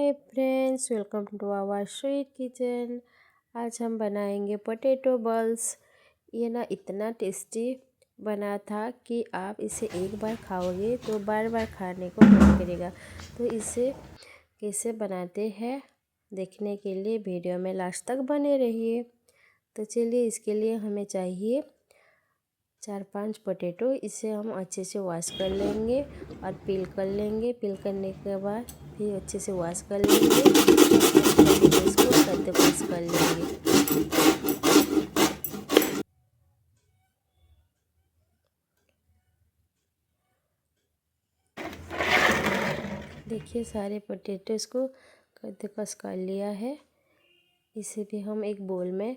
Hi friends, welcome to our sweet kitchen. आज हम बनाएंगे पोटैटो बॉल्स। ये ना इतना टेस्टी बना था कि आप इसे एक बार खाओगे तो बार बार खाने को मन करेगा। तो इसे कैसे बनाते हैं देखने के लिए वीडियो में लास्ट तक बने रहिए। तो चलिए, इसके लिए हमें चाहिए 4-5 पोटैटो। इसे हम अच्छे से वॉश कर लेंगे और पील कर लेंगे। पील करने के बाद फिर अच्छे से वॉश कर लेंगे, इसको कद्दूकस कर लेंगे। देखिए, सारे पोटैटोस को कद्दूकस कर लिया है। इसे भी हम एक बोल में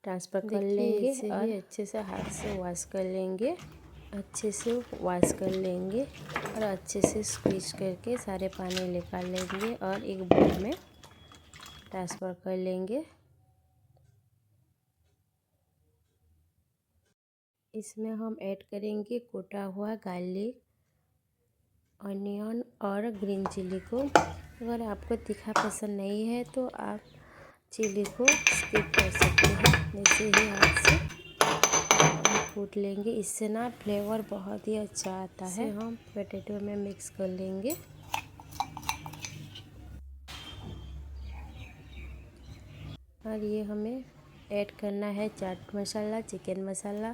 ट्रांसफ़र कर लेंगे और अच्छे से हाथ से वॉश कर लेंगे। अच्छे से वॉश कर लेंगे और अच्छे से स्क्वीज करके सारे पानी निकाल लेंगे और एक बोल में ट्रांसफ़र कर लेंगे। इसमें हम ऐड करेंगे कूटा हुआ गार्लिक, ऑनियन और ग्रीन चिली को। अगर आपको तीखा पसंद नहीं है तो आप चिली को स्किप कर सकते हैं। जैसे ही हाथ से कूट लेंगे, इससे ना फ्लेवर बहुत ही अच्छा आता है। हम पोटैटो में मिक्स कर लेंगे। और ये हमें ऐड करना है चाट मसाला, चिकन मसाला,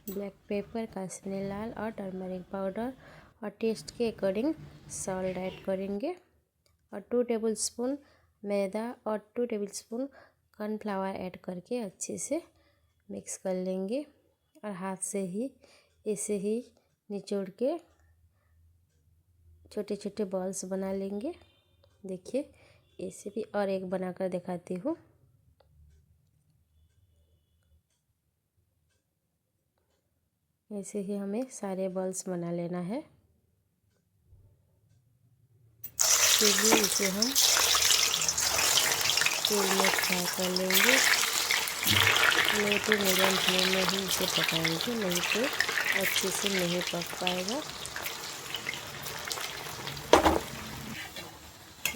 ब्लैक पेपर, कश्मीरी लाल और टर्मरिक पाउडर, और टेस्ट के अकॉर्डिंग सॉल्ट ऐड करेंगे। और 2 टेबलस्पून मैदा और 2 टेबलस्पून कॉर्नफ्लावर ऐड करके अच्छे से मिक्स कर लेंगे। और हाथ से ही ऐसे ही निचोड़ के छोटे छोटे बॉल्स बना लेंगे। देखिए, ऐसे भी और एक बनाकर दिखाती हूँ। ऐसे ही हमें सारे बॉल्स बना लेना है। चलिए, इसे हम तेल में फ्राई कर लेंगे। लो टू मीडियम फ्लेम में ही इसे पकाएंगे, नहीं तो अच्छे से नहीं पक पाएगा।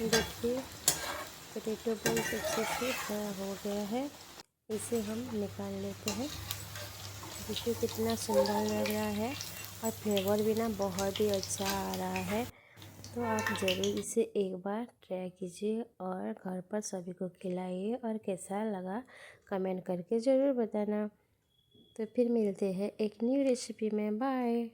देखिए, पोटैटो बॉल्स अच्छे से फ्राई हो गया है। इसे हम निकाल लेते हैं। देखिए कितना सुंदर लग रहा है और फ्लेवर भी ना बहुत ही अच्छा आ रहा है। तो आप ज़रूर इसे एक बार ट्राई कीजिए और घर पर सभी को खिलाइए और कैसा लगा कमेंट करके ज़रूर बताना। तो फिर मिलते हैं एक न्यू रेसिपी में। बाय।